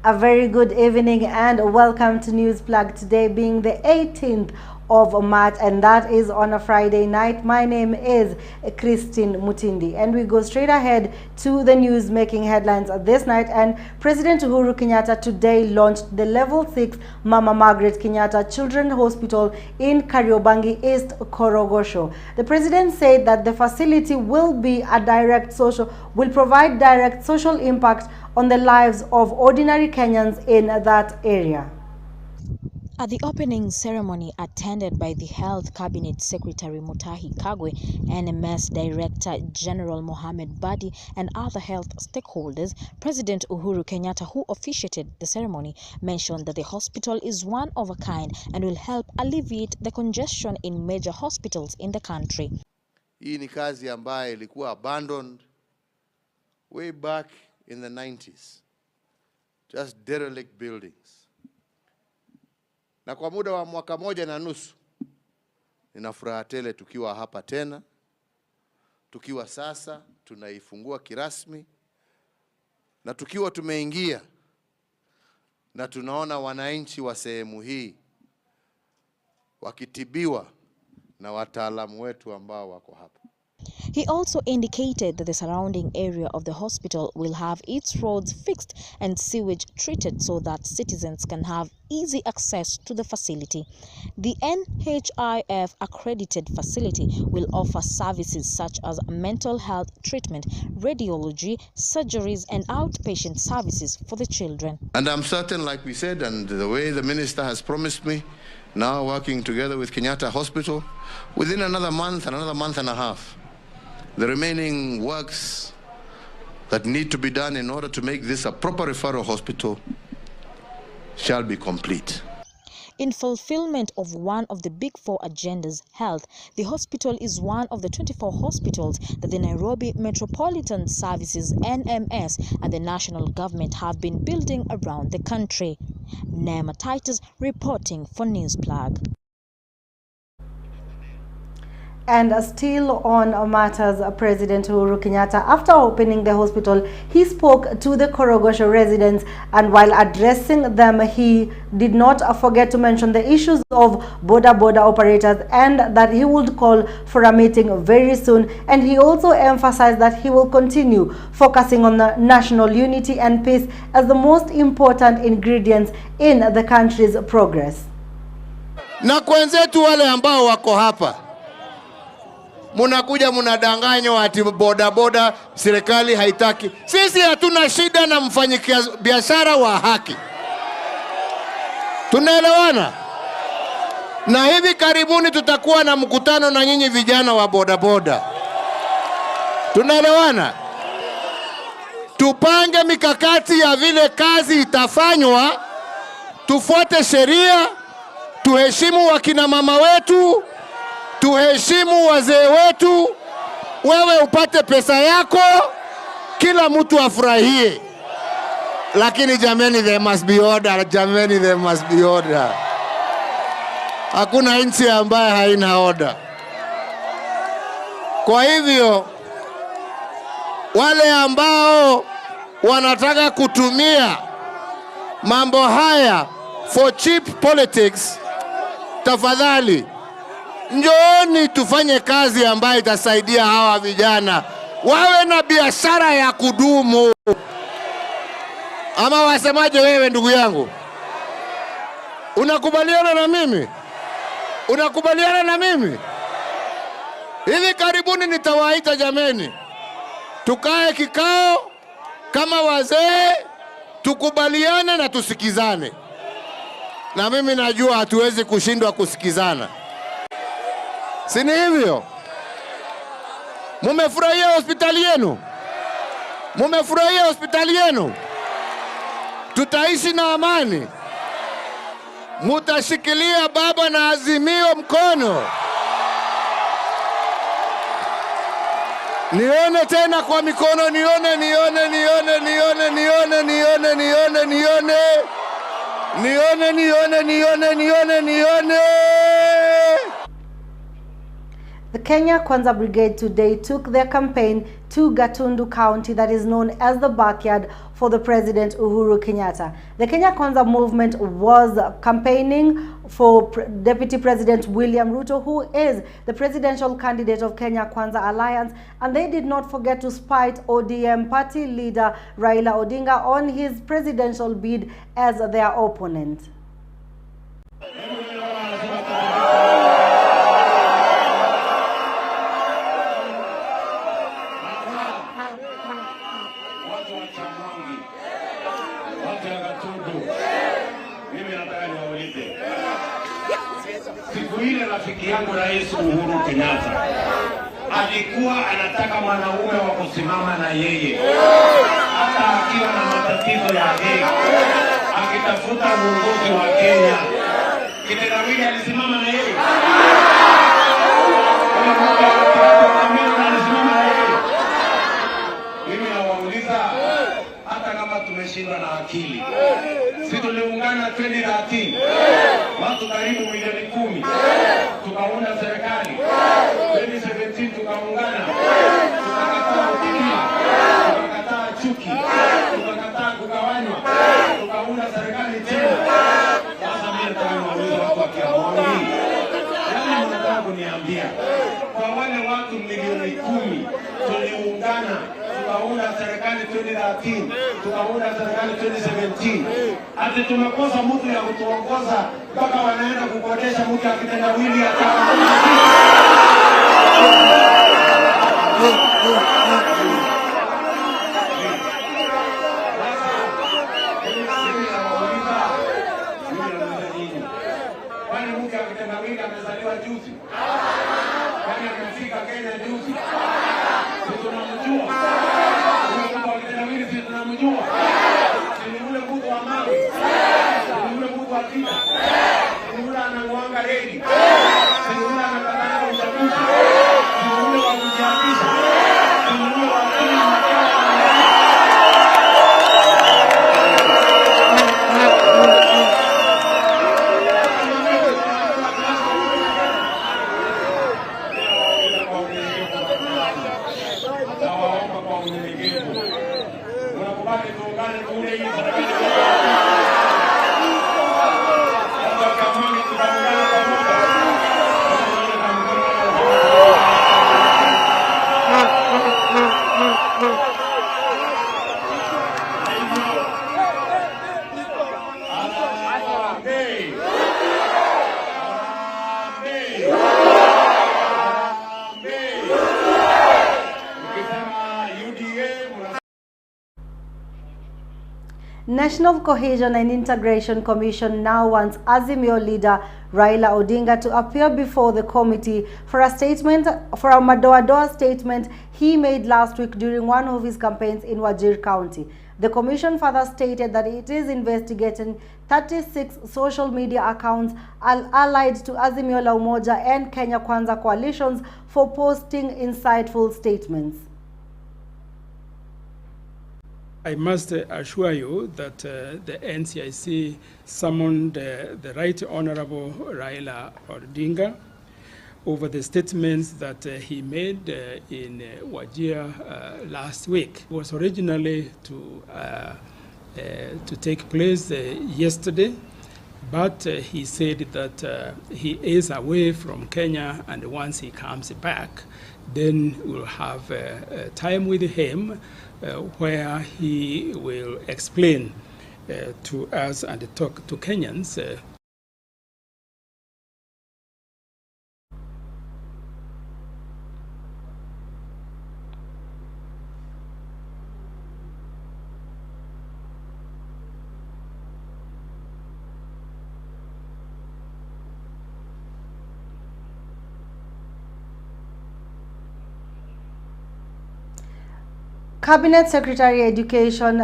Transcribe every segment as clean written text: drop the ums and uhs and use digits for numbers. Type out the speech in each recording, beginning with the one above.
A very good evening and welcome to NEWSPLUG. Today being the 18th of March, and that is on a Friday night. My name is Christine Mutindi, and we go straight ahead to the news making headlines this night. And President Uhuru Kenyatta today launched the Level 6 Mama Margaret Kenyatta Children's Hospital in Kariobangi East, Korogogosho. The president said that the facility will provide direct social impact on the lives of ordinary Kenyans in that area. At the opening ceremony attended by the Health Cabinet Secretary Mutahi Kagwe, NMS Director General Mohamed Badi, and other health stakeholders, President Uhuru Kenyatta, who officiated the ceremony, mentioned that the hospital is one of a kind and will help alleviate the congestion in major hospitals in the country. Hii ni kazi ambayo ilikuwa abandoned way back in the 90s. Just derelict buildings. Na kwa muda wa mwaka moja na nusu, nina furaha tele tukiwa hapa tena, tukiwa sasa tunaifungua kirasmi, na tukiwa tumeingia na tunaona wananchi wa sehemu hii wakitibiwa na wataalamu wetu ambao wako hapa. He also indicated that the surrounding area of the hospital will have its roads fixed and sewage treated so that citizens can have easy access to the facility. The NHIF accredited facility will offer services such as mental health treatment, radiology, surgeries, and outpatient services for the children. And I'm certain, like we said, and the way the minister has promised me, now working together with Kenyatta Hospital, within another month and a half, the remaining works that need to be done in order to make this a proper referral hospital shall be complete. In fulfillment of one of the Big Four agendas, health, the hospital is one of the 24 hospitals that the Nairobi Metropolitan Services NMS and the national government have been building around the country. Nema Titus reporting for NEWSPLUG. And still on matters, President Uhuru Kenyatta, after opening the hospital, he spoke to the Korogogosho residents, and while addressing them, he did not forget to mention the issues of border operators and that he would call for a meeting very soon. And he also emphasized that he will continue focusing on the national unity and peace as the most important ingredients in the country's progress. Na kwenzetu wale ambao wako hapa, munakuja munadanganywa ati boda serikali haitaki. Sisi hatuna shida na mfanyabiashara wa haki. Tunaelewana? Na hivi karibuni tutakuwa na mkutano na nyinyi vijana wa boda. Tunaelewana? Tupange mikakati ya vile kazi itafanywa, tufuate sheria, tuheshimu wakina mama wetu, tuheshimu wazee wetu, wewe upate pesa yako, kila mtu afurahie. Lakini jameni, there must be order. Jameni, there must be order. Hakuna nchi ambaye haina order. Kwa hivyo, wale ambao wanataka kutumia mambo haya for cheap politics, tafadhali njooni tufanye kazi ambayo itasaidia hawa vijana wawe na biashara ya kudumu. Ama wasemaje wewe ndugu yangu? Unakubaliana na mimi? Unakubaliana na mimi? Hivi karibuni nitawaita jameni, tukae kikao kama wazee, tukubaliane na tusikizane. Na mimi najua hatuwezi kushindwa kusikizana. Sini hivyo? Mumefurahia hospitali yenu? Mumefurahia hospitali yenu? Tutaishi na amani. Mutashikilia baba na azimio mkono. Nione tena kwa mikono, nione. The Kenya Kwanza Brigade today took their campaign to Gatundu County, that is known as the backyard for the President Uhuru Kenyatta. The Kenya Kwanza movement was campaigning for Deputy President William Ruto, who is the presidential candidate of Kenya Kwanza Alliance, and they did not forget to spite ODM party leader Raila Odinga on his presidential bid as their opponent. Siku ile rafiki yangu Rais Uhuru Kenyatta alikuwa anataka mwanaume wa kusimama na yeye, hata akiwa na matatizo ya haki, akitafuta uongozi wa Kenya. Kitendawili alisimama na yeye. Mimi nawauliza, hata kama tumeshindwa na akili, si tuliungana 2013 watu karibu milioni 10 tukaunda serikali. 2017 tukaungana, tukakataa ukabila, tukakataa chuki, tukakataa kugawanywa, tukaunda serikali tena. Sasa mimi nataka niwaulize watu wa Kiamoni, yaani mnataka kuniambia kwa wale watu milioni 10 tuliungana tukaunda serikali 2013, tukaunda serikali 2017, ati tumekosa mtu ya kutuongoza mpaka wanaenda kukodesha mtu akitendawili kwani mtu akitendawili amezaliwa juzi? Kwani amefika Kenya juzi? Tunamjua. Sisi tunamjua. Ni yule mtu wa mawe. Ni yule mtu wa vita. Ni yule anakuanga redi. Ni yule anataka uchaguzi. Ni yule wa kujiapisha. Ni yule wa National Cohesion and Integration Commission now wants Azimio leader Raila Odinga to appear before the committee for a madoa-doa statement he made last week during one of his campaigns in Wajir County. The commission further stated that it is investigating 36 social media accounts allied to Azimio la Umoja and Kenya Kwanza coalitions for posting insightful statements. I must assure you that the NCIC summoned the Right Honorable Raila Odinga over the statements that he made in Wajir last week. It was originally to take place yesterday, but he said that he is away from Kenya, and once he comes back, then we'll have time with him where he will explain to us and talk to Kenyans Cabinet Secretary Education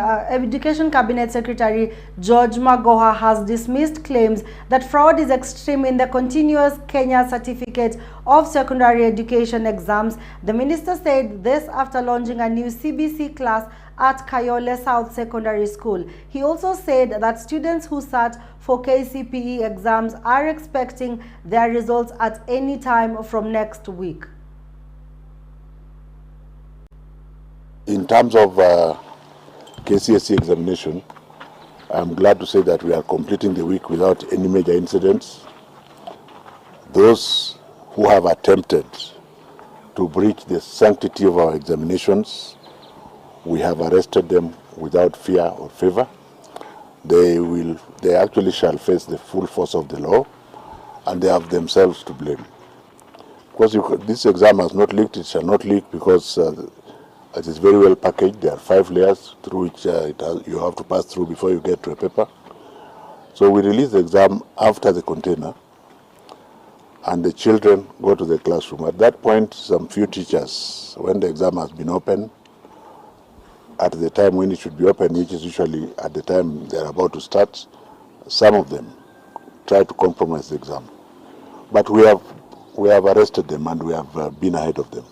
Cabinet Secretary George Magoha has dismissed claims that fraud is extreme in the continuous Kenya Certificate of Secondary Education exams. The minister said this after launching a new CBC class at Kayole South Secondary School. He also said that students who sat for KCPE exams are expecting their results at any time from next week. In terms of KCSE examination, I'm glad to say that we are completing the week without any major incidents. Those who have attempted to breach the sanctity of our examinations, we have arrested them without fear or favor. They actually shall face the full force of the law, and they have themselves to blame. Because this exam has not leaked, it shall not leak because it is very well packaged. There are 5 layers through which you have to pass through before you get to a paper. So we release the exam after the container, and the children go to the classroom. At that point, some few teachers, when the exam has been open, at the time when it should be open, which is usually at the time they are about to start, some of them try to compromise the exam. But we have arrested them and we have been ahead of them.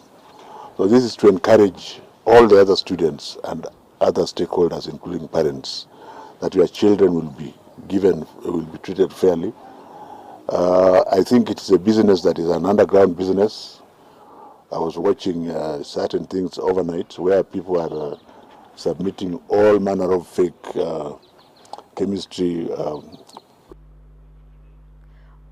So this is to encourage all the other students and other stakeholders, including parents, that your children will be treated fairly. I think it is a business that is an underground business. I was watching certain things overnight where people are submitting all manner of fake chemistry.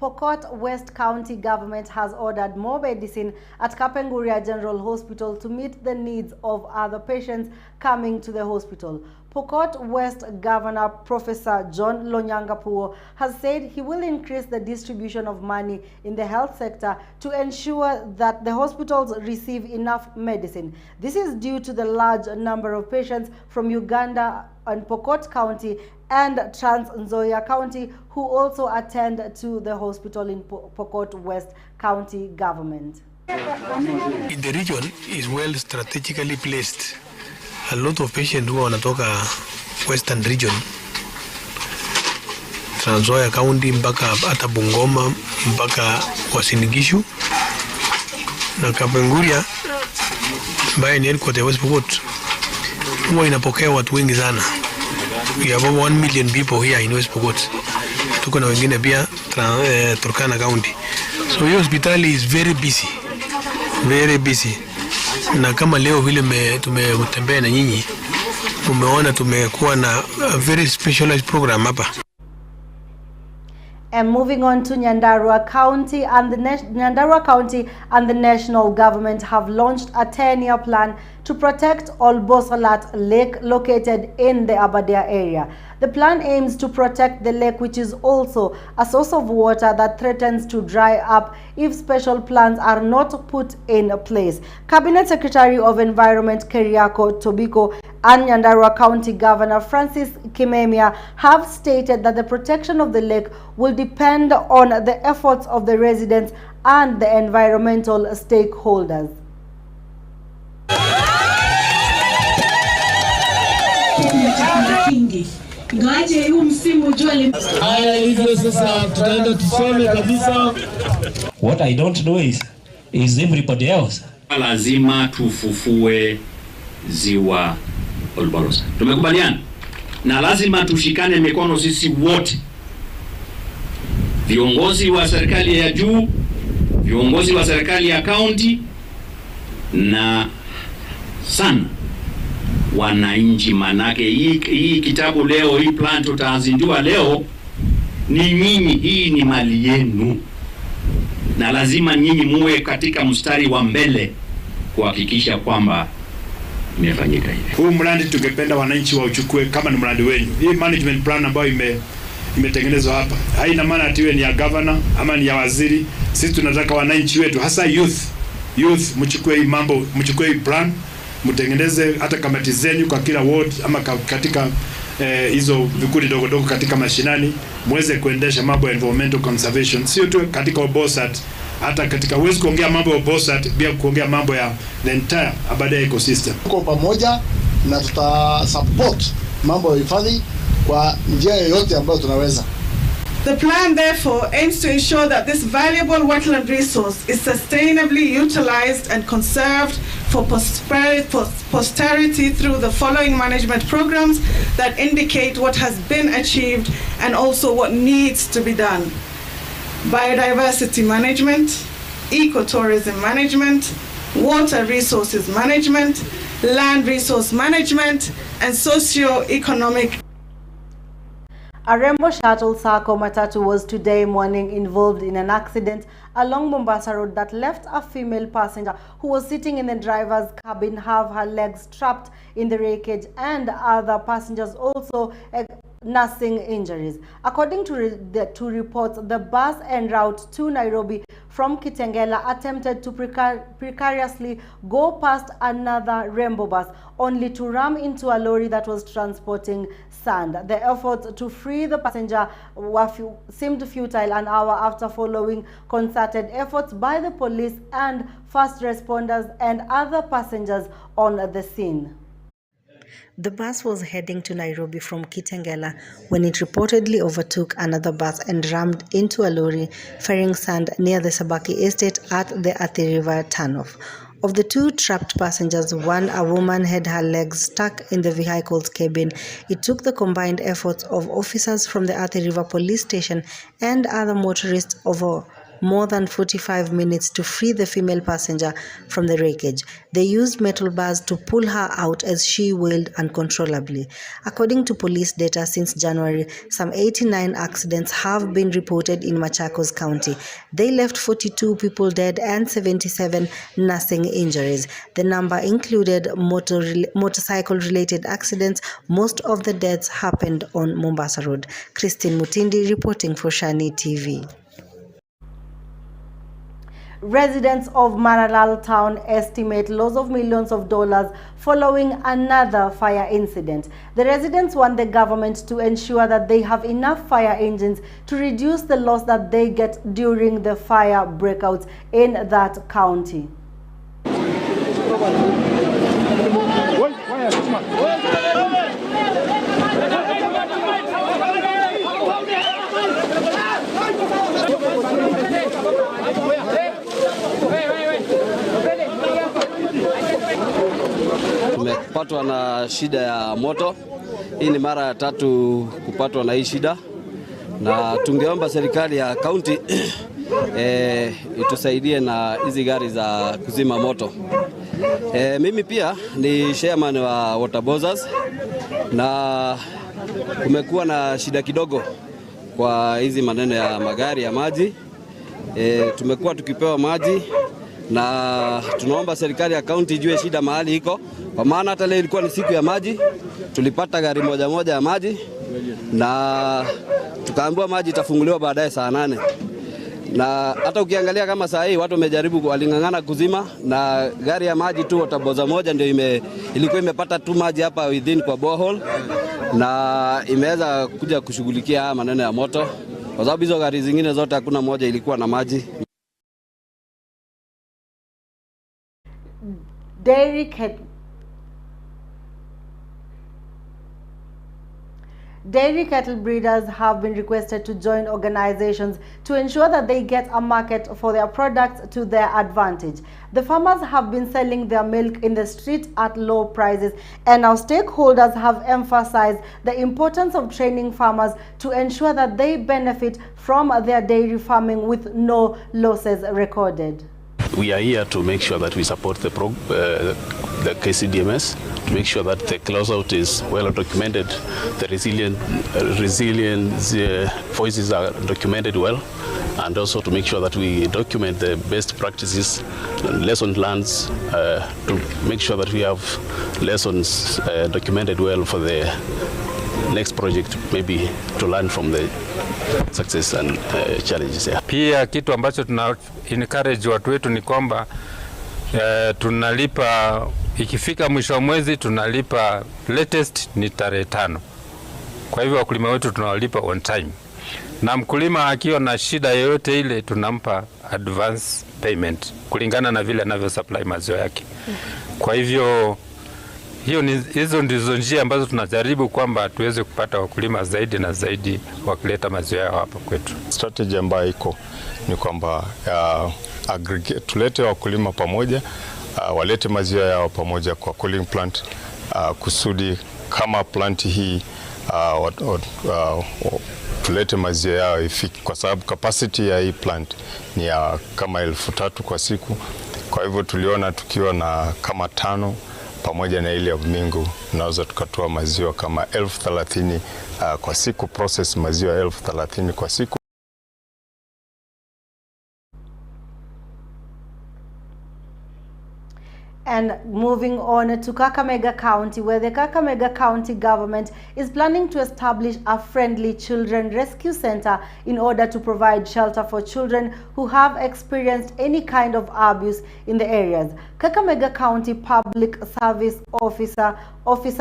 Pokot West County government has ordered more medicine at Kapenguria General Hospital to meet the needs of other patients coming to the hospital. Pokot West Governor Professor John Lonyangapuo has said he will increase the distribution of money in the health sector to ensure that the hospitals receive enough medicine. This is due to the large number of patients from Uganda and Pokot County and Trans Nzoia County who also attend to the hospital in Pokot West County government. The region is well strategically placed. A lot of patients who wanatoka Western region, Trans Nzoia County mpaka hata Bungoma mpaka Uasin Gishu na Kapenguria ambaye ni headquarter West Pokot, huwa inapokea watu wengi sana. We have over 1 million people here in West Pokot. Tuko na wengine pia Turkana County. So hiyo hospitali is very busy. Very busy. Na kama leo vile tumetembea na nyinyi, umeona tumekuwa na a very specialized program hapa. And moving on to Nyandarua County, and Nyandarua County and the national government have launched a 10-year plan to protect Olbosalat Lake located in the Abadia area. The plan aims to protect the lake, which is also a source of water that threatens to dry up if special plans are not put in place. Cabinet Secretary of Environment Keriako Tobiko and Nyandarua County Governor Francis Kimemia have stated that the protection of the lake will depend on the efforts of the residents and the environmental stakeholders. What I don't know is everybody else. Lazima tufufue ziwa Olboros. Tumekubaliana? Na lazima tushikane mikono sisi wote. Viongozi wa serikali ya juu, viongozi wa serikali ya county na sana wananchi, manake hii kitabu leo, hii plan tutazindua leo, ni nyinyi, hii ni mali yenu. Na lazima nyinyi muwe katika mstari wa mbele kuhakikisha kwamba imefanyika hivi. Huu mradi tungependa wananchi wa uchukue kama ni mradi wenu. Hii management plan ambayo imetengenezwa hapa haina maana ati iwe ni ya governor ama ni ya waziri. Sisi tunataka wananchi wetu, hasa youth mchukue hii mambo, mchukue hii plan, mtengeneze hata kamati zenu kwa kila ward ama katika hizo vikundi dogo katika mashinani, muweze kuendesha mambo ya environmental conservation, sio tu katika Olbosat, hata katika uwezo kuongea mambo ya Olbosat bila kuongea mambo ya the entire Abadia ecosystem. Tuko pamoja na tutasupport mambo ya hifadhi kwa njia yoyote ambayo tunaweza. The plan therefore aims to ensure that this valuable wetland resource is sustainably utilized and conserved for posterity through the following management programs that indicate what has been achieved and also what needs to be done: biodiversity management, ecotourism management, water resources management, land resource management, and socio-economic. A Rainbow Shuttle Sacco Matatu was today morning involved in an accident along Mombasa Road that left a female passenger who was sitting in the driver's cabin have her legs trapped in the wreckage and other passengers also nursing injuries. According to reports, the bus en route to Nairobi from Kitengela attempted to precariously go past another Rainbow bus, only to ram into a lorry that was transporting sand. The efforts to free the passenger seemed futile an hour after following concerted efforts by the police and first responders and other passengers on the scene. The bus was heading to Nairobi from Kitengela when it reportedly overtook another bus and rammed into a lorry ferrying sand near the Sabaki estate at the Athi River turnoff. Of the two trapped passengers, one, a woman, had her legs stuck in the vehicle's cabin. It took the combined efforts of officers from the Athi River police station and other motorists over more than 45 minutes to free the female passenger from the wreckage. They used metal bars to pull her out as she wailed uncontrollably. According to police data, since January, some 89 accidents have been reported in Machakos County. They left 42 people dead and 77 nursing injuries. The number included motorcycle-related accidents. Most of the deaths happened on Mombasa Road. Christine Mutindi reporting for SHANI TV. Residents of Maralal town estimate loss of millions of dollars following another fire incident. The residents want the government to ensure that they have enough fire engines to reduce the loss that they get during the fire breakouts in that county. Tumepatwa na shida ya moto. Hii ni mara ya tatu kupatwa na hii shida, na tungeomba serikali ya kaunti itusaidie na hizi gari za kuzima moto. Mimi pia ni chairman wa Water Bozers, na kumekuwa na shida kidogo kwa hizi maneno ya magari ya maji. Tumekuwa tukipewa maji na tunaomba serikali ya kaunti ijue shida mahali iko, kwa maana hata leo ilikuwa ni siku ya maji. Tulipata gari moja ya maji na tukaambiwa maji itafunguliwa baadaye saa 8. Na hata ukiangalia kama saa hii watu wamejaribu, walingangana kuzima, na gari ya maji tu wataboza moja ndio ilikuwa imepata tu maji hapa within kwa borehole, na imeweza kuja kushughulikia maneno ya moto, kwa sababu hizo gari zingine zote hakuna moja ilikuwa na maji. Dairy cattle breeders have been requested to join organizations to ensure that they get a market for their products to their advantage. The farmers have been selling their milk in the street at low prices, and our stakeholders have emphasized the importance of training farmers to ensure that they benefit from their dairy farming with no losses recorded. We are here to make sure that we support the KCDMS, to make sure that the closeout is well documented, the resilience voices are documented well, and also to make sure that we document the best practices and lessons learned, to make sure that we have lessons documented well for the next project, maybe to learn from the success and challenges. Pia kitu ambacho tuna encourage watu wetu ni kwamba tunalipa, ikifika mwisho wa mwezi tunalipa, latest ni tarehe 5. Kwa hivyo wakulima wetu tunawalipa on time, na mkulima akiwa na shida yoyote ile tunampa advance payment kulingana na vile anavyo supply maziwa yake. Kwa hivyo hizo ndizo njia ambazo tunajaribu kwamba tuweze kupata wakulima zaidi na zaidi wakileta maziwa yao hapa kwetu. Strategy ambayo iko ni kwamba tulete wakulima pamoja, walete maziwa yao pamoja kwa cooling plant, kusudi kama plant hii tulete maziwa yao ifiki, kwa sababu capacity ya hii plant ni ya kama 3,000 kwa siku. Kwa hivyo tuliona tukiwa na kama 5 pamoja na ile ya Mingu tunaweza tukatoa maziwa kama 30,000 kwa siku, process maziwa 30,000 kwa siku. And moving on to Kakamega County, where the Kakamega County government is planning to establish a friendly children rescue center in order to provide shelter for children who have experienced any kind of abuse in the areas. Kakamega County Public Service Officer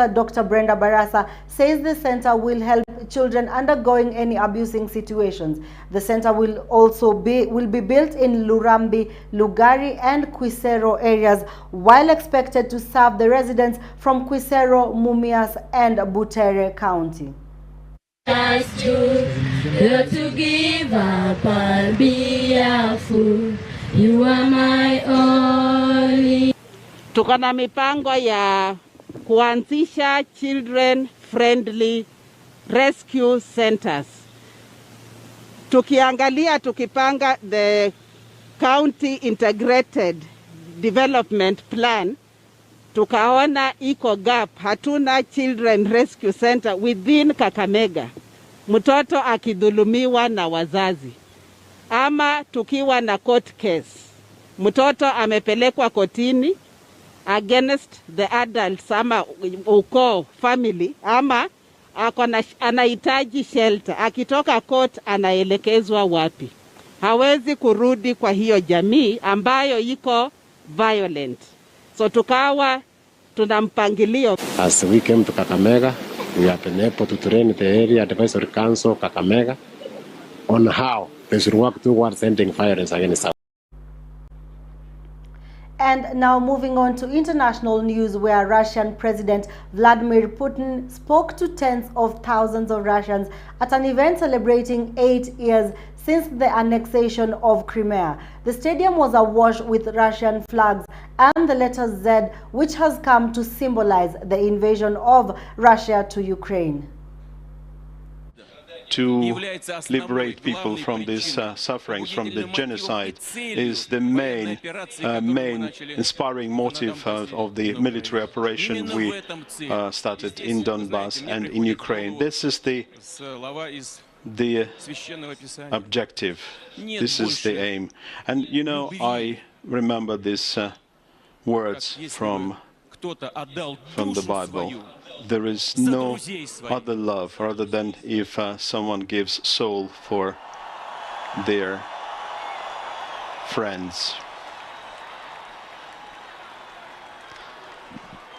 Dr. Brenda Barasa says the center will help children undergoing any abusing situations. The center will also be built in Lurambi, Lugari and Quisero areas, while expected to serve the residents from Quisero, Mumias and Butere County. To give up, I'll be a fool. You are my only. Tuko na mipango ya kuanzisha children friendly rescue centers. Tukipanga the county integrated development plan, tukaona iko gap, hatuna children rescue center within Kakamega. Mtoto akidhulumiwa na wazazi ama tukiwa na court case, mtoto amepelekwa kotini against the adults ama ukoo family, ama anahitaji shelter, akitoka court anaelekezwa wapi? Hawezi kurudi kwa hiyo jamii ambayo iko violent. So tukawa tuna mpangilio. As we came to Kakamega, we have been able to train the area advisory council Kakamega on how they should work towards ending violence against us. And now moving on to international news, where Russian President Vladimir Putin spoke to tens of thousands of Russians at an event celebrating 8 years since the annexation of Crimea. The stadium was awash with Russian flags and the letter Z, which has come to symbolize the invasion of Russia to Ukraine. To liberate people from these sufferings, from the genocide, is the main inspiring motive of the military operation we started in Donbass and in Ukraine. This is the objective. This is the aim. And you know, I remember these words from the Bible. There is no other love rather than if someone gives soul for their friends.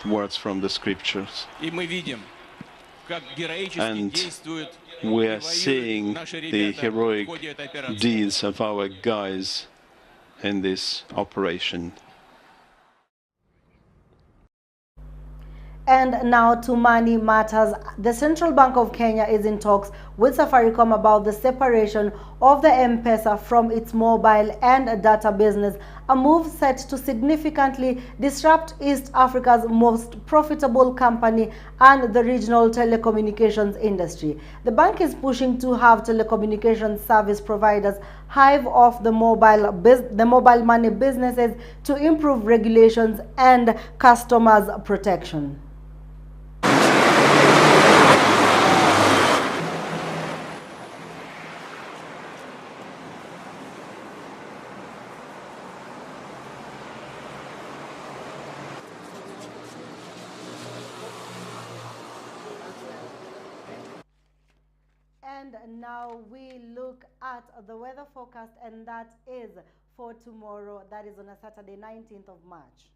Words from the scriptures. And we are seeing the heroic deeds of our guys in this operation. And now to money matters. The Central Bank of Kenya is in talks with Safaricom about the separation of the M-Pesa from its mobile and data business, a move set to significantly disrupt East Africa's most profitable company and the regional telecommunications industry. The bank is pushing to have telecommunications service providers hive off the mobile money businesses to improve regulations and customers' protection. And now we look at the weather forecast, and that is for tomorrow. That is on a Saturday, 19th of March.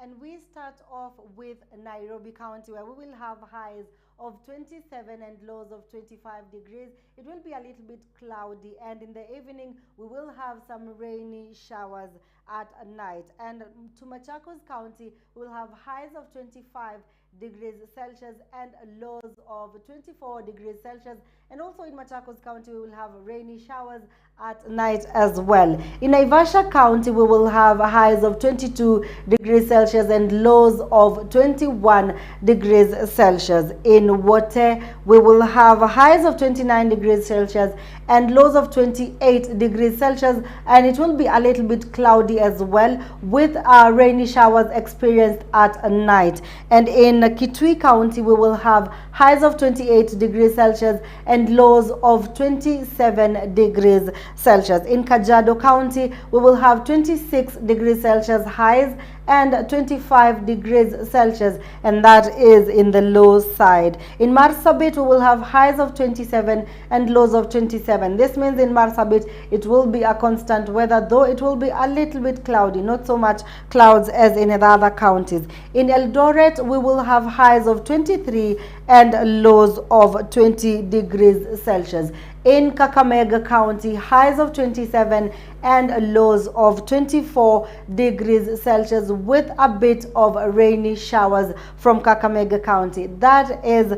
And we start off with Nairobi County, where we will have highs of 27 and lows of 25 degrees. It will be a little bit cloudy, and in the evening we will have some rainy showers at night. And to Machakos County, we will have highs of 25 degrees Celsius and lows of 24 degrees Celsius. And also in Machakos County, we will have rainy showers at night as well. In Naivasha County, we will have highs of 22 degrees Celsius and lows of 21 degrees Celsius. In Wote, we will have highs of 29 degrees Celsius and lows of 28 degrees Celsius, and it will be a little bit cloudy as well, with rainy showers experienced at night. And in Kitui County, we will have highs of 28 degrees Celsius and lows of 27 degrees Celsius. In Kajiado County, we will have 26 degrees Celsius highs and 25 degrees Celsius, and that is in the low side. In Marsabit, we will have highs of 27 and lows of 27. This means in Marsabit, it will be a constant weather, though it will be a little bit cloudy, not so much clouds as in the other counties. In Eldoret, we will have highs of 23 and lows of 20 degrees Celsius. In Kakamega County, highs of 27 and lows of 24 degrees Celsius, with a bit of rainy showers from Kakamega County. That is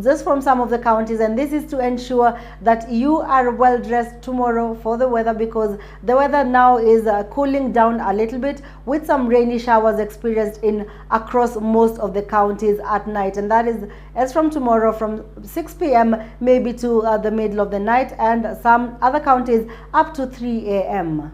just from some of the counties, and this is to ensure that you are well dressed tomorrow for the weather, because the weather now is cooling down a little bit, with some rainy showers experienced in across most of the counties at night, and that is as from tomorrow from 6 p.m. maybe to the middle of the night, and some other counties up to 3 a.m.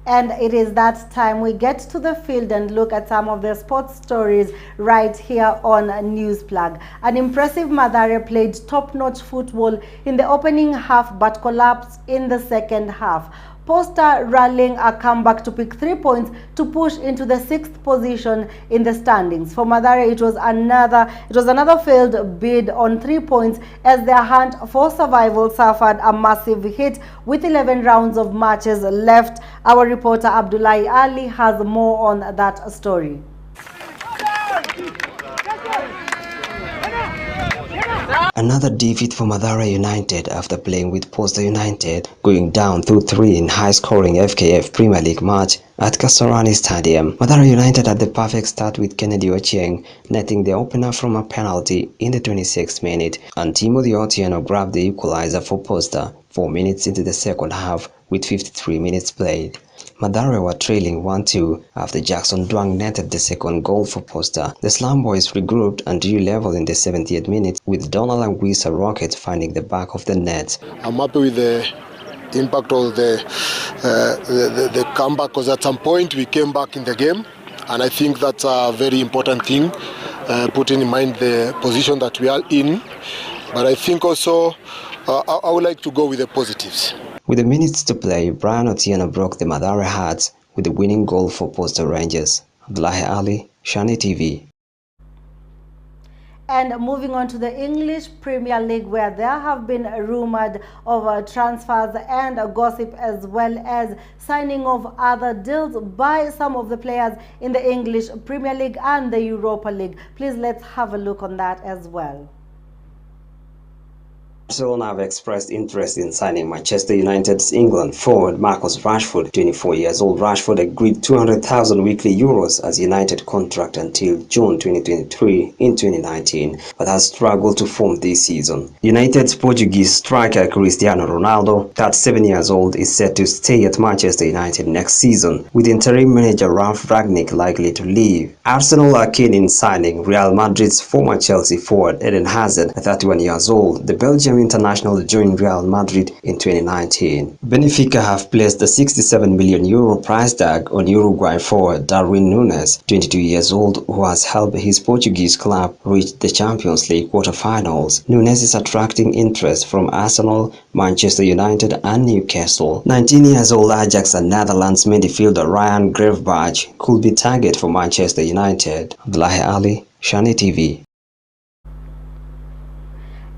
And it is that time we get to the field and look at some of the sports stories right here on NEWSPLUG. An impressive Mathare played top-notch football in the opening half but collapsed in the second half. Posta rallying a comeback to pick 3 points to push into the 6th position in the standings. For Mathare, it was another failed bid on 3 points, as their hunt for survival suffered a massive hit with 11 rounds of matches left. Our reporter Abdullahi Ali has more on that story. Another defeat for Mathare United after playing with Posta United, going down 2-3 in high-scoring FKF Premier League match at Kasarani Stadium. Mathare United had the perfect start with Kennedy Ochieng netting the opener from a penalty in the 26th minute, and Timothy Otieno grabbed the equalizer for Posta 4 minutes into the second half with 53 minutes played. Mathare were trailing 1-2 after Jackson Dwang netted the second goal for Posta. The Slum Boys regrouped and drew level in the 70th minute, with Donald and Wisa Rocket finding the back of the net. I'm happy with the impact of the comeback, because at some point we came back in the game, and I think that's a very important thing, putting in mind the position that we are in. But I think also I would like to go with the positives. With the minutes to play, Brian Otieno broke the Mathare Hearts with the winning goal for Posta Rangers. Abdullahi Ali, SHANI TV. And moving on to the English Premier League, where there have been rumored of transfers and gossip, as well as signing of other deals by some of the players in the English Premier League and the Europa League. Please let's have a look on that as well. Barcelona have expressed interest in signing Manchester United's England forward Marcus Rashford. 24 years old Rashford agreed 200,000 weekly euros as United contract until June 2023 in 2019, but has struggled to form this season. United's Portuguese striker Cristiano Ronaldo, 37 years old, is set to stay at Manchester United next season, with interim manager Ralf Rangnick likely to leave. Arsenal are keen in signing Real Madrid's former Chelsea forward Eden Hazard, 31 years old. The Belgian international joined Real Madrid in 2019. Benfica have placed a €67 million price tag on Uruguay forward Darwin Nunes, 22 years old, who has helped his Portuguese club reach the Champions League quarterfinals. Nunes is attracting interest from Arsenal, Manchester United and Newcastle. 19 years old Ajax and Netherlands midfielder Ryan Gravenberch could be target for Manchester United. Abdullahi Ali, SHANI TV.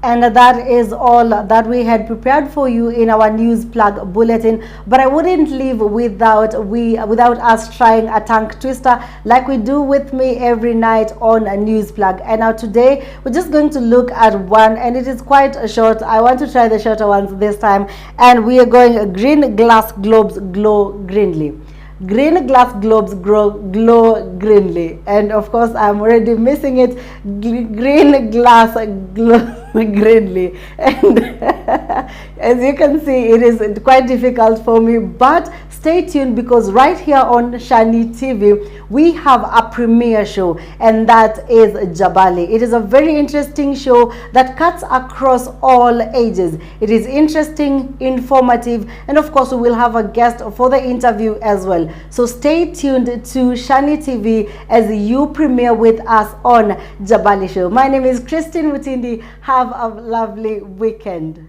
And that is all that we had prepared for you in our news plug bulletin. But I wouldn't leave without us trying a tongue twister like we do with me every night on a news plug. And now today we're just going to look at one, and it is quite short. I want to try the shorter ones this time, and we are going green glass globes glow greenly. Green glass globes glow greenly, and of course I'm already missing it. Green glass glow greenly, and as you can see, it is quite difficult for me, but stay tuned, because right here on SHANI TV we have a premiere show, and that is Jabali. It is a very interesting show that cuts across all ages. It is interesting, informative, and of course we will have a guest for the interview as well. So stay tuned to SHANI TV as you premiere with us on Jabali Show. My name is Christine Mutindi. Have a lovely weekend.